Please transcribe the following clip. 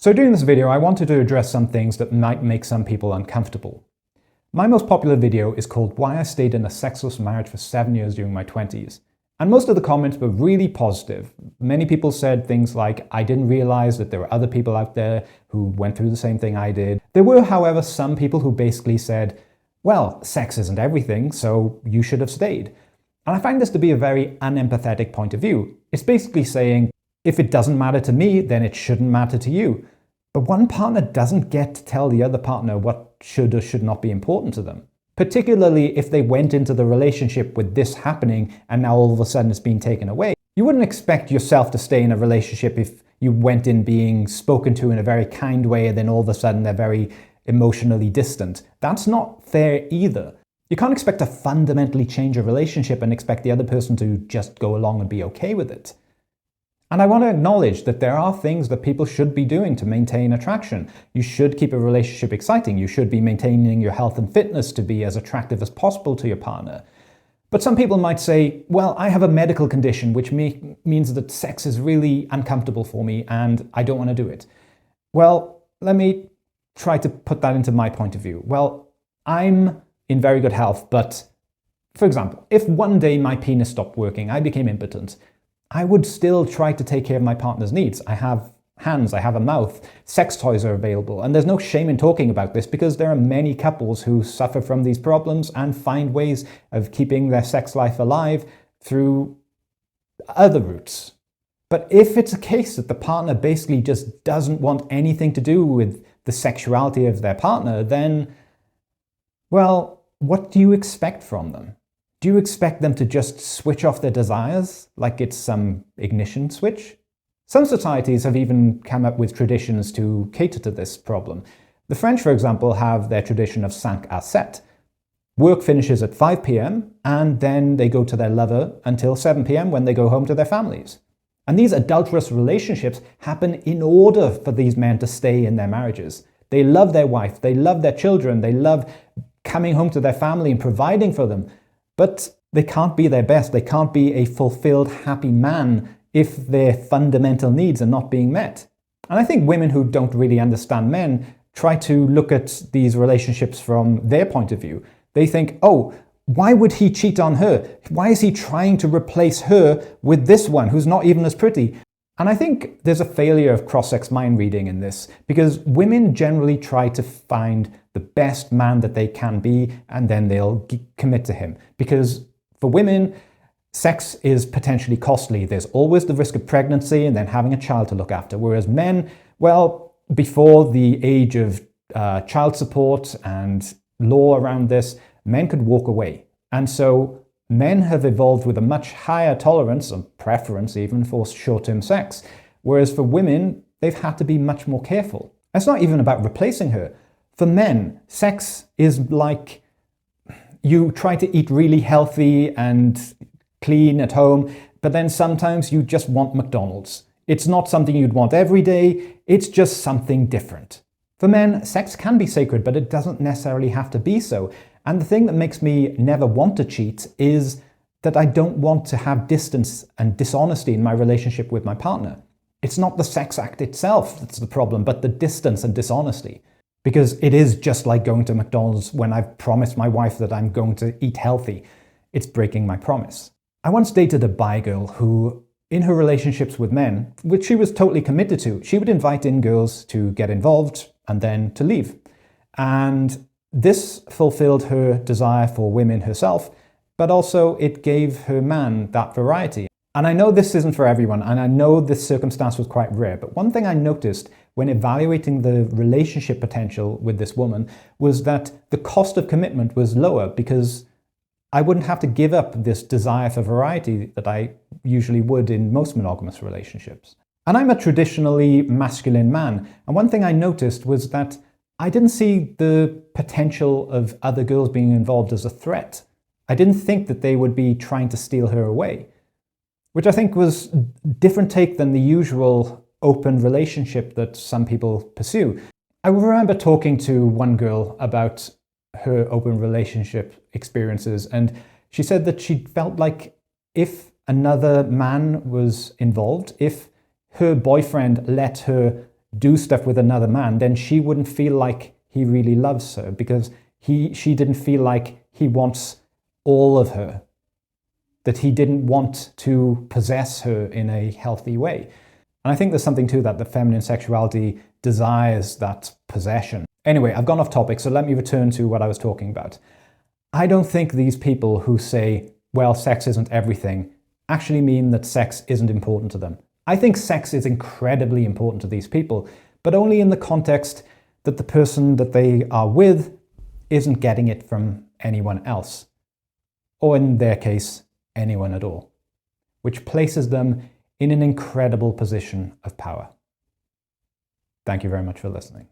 So during this video, I wanted to address some things that might make some people uncomfortable. My most popular video is called Why I Stayed in a Sexless Marriage for 7 years during my 20s. And most of the comments were really positive. Many people said things like, I didn't realize that there were other people out there who went through the same thing I did. There were, however, some people who basically said, well, sex isn't everything, so you should have stayed. And I find this to be a very unempathetic point of view. It's basically saying, if it doesn't matter to me, then it shouldn't matter to you. But one partner doesn't get to tell the other partner what should or should not be important to them. Particularly if they went into the relationship with this happening and now all of a sudden it's been taken away. You wouldn't expect yourself to stay in a relationship if you went in being spoken to in a very kind way and then all of a sudden they're very emotionally distant. That's not fair either. You can't expect to fundamentally change a relationship and expect the other person to just go along and be okay with it. And I want to acknowledge that there are things that people should be doing to maintain attraction. You should keep a relationship exciting. You should be maintaining your health and fitness to be as attractive as possible to your partner. But some people might say, well, I have a medical condition which means that sex is really uncomfortable for me and I don't want to do it. Well, let me try to put that into my point of view. Well, I'm in very good health, but for example, if one day my penis stopped working, I became impotent, I would still try to take care of my partner's needs. I have hands, I have a mouth, sex toys are available, and there's no shame in talking about this because there are many couples who suffer from these problems and find ways of keeping their sex life alive through other routes. But if it's a case that the partner basically just doesn't want anything to do with the sexuality of their partner, then, well, what do you expect from them? Do you expect them to just switch off their desires like it's some ignition switch? Some societies have even come up with traditions to cater to this problem. The French, for example, have their tradition of 5 à 7. Work finishes at 5 p.m. and then they go to their lover until 7 p.m. when they go home to their families. And these adulterous relationships happen in order for these men to stay in their marriages. They love their wife, they love their children, they love coming home to their family and providing for them. But they can't be their best. They can't be a fulfilled, happy man if their fundamental needs are not being met. And I think women who don't really understand men try to look at these relationships from their point of view. They think, oh, why would he cheat on her? Why is he trying to replace her with this one who's not even as pretty? And I think there's a failure of cross-sex mind reading in this because women generally try to find the best man that they can be and then they'll commit to him. Because for women, sex is potentially costly. There's always the risk of pregnancy and then having a child to look after. Whereas men, well, before the age of child support and law around this, men could walk away. And so men have evolved with a much higher tolerance and preference even for short-term sex, whereas for women, they've had to be much more careful. It's not even about replacing her. For men, sex is like you try to eat really healthy and clean at home, but then sometimes you just want McDonald's. It's not something you'd want every day, it's just something different. For men, sex can be sacred, but it doesn't necessarily have to be so. And the thing that makes me never want to cheat is that I don't want to have distance and dishonesty in my relationship with my partner. It's not the sex act itself that's the problem, but the distance and dishonesty. Because it is just like going to McDonald's when I've promised my wife that I'm going to eat healthy. It's breaking my promise. I once dated a bi girl who, in her relationships with men, which she was totally committed to, she would invite in girls to get involved and then to leave. And this fulfilled her desire for women herself, but also it gave her man that variety. And I know this isn't for everyone, and I know this circumstance was quite rare, but one thing I noticed when evaluating the relationship potential with this woman was that the cost of commitment was lower because I wouldn't have to give up this desire for variety that I usually would in most monogamous relationships. And I'm a traditionally masculine man, and one thing I noticed was that I didn't see the potential of other girls being involved as a threat. I didn't think that they would be trying to steal her away, which I think was a different take than the usual open relationship that some people pursue. I remember talking to one girl about her open relationship experiences, and she said that she felt like if another man was involved, if her boyfriend let her do stuff with another man, then she wouldn't feel like he really loves her, because she didn't feel like he wants all of her, that he didn't want to possess her in a healthy way. And I think there's something to that feminine sexuality desires that possession. Anyway, I've gone off topic, so let me return to what I was talking about. I don't think these people who say, well, sex isn't everything, actually mean that sex isn't important to them. I think sex is incredibly important to these people, but only in the context that the person that they are with isn't getting it from anyone else, or in their case, anyone at all, which places them in an incredible position of power. Thank you very much for listening.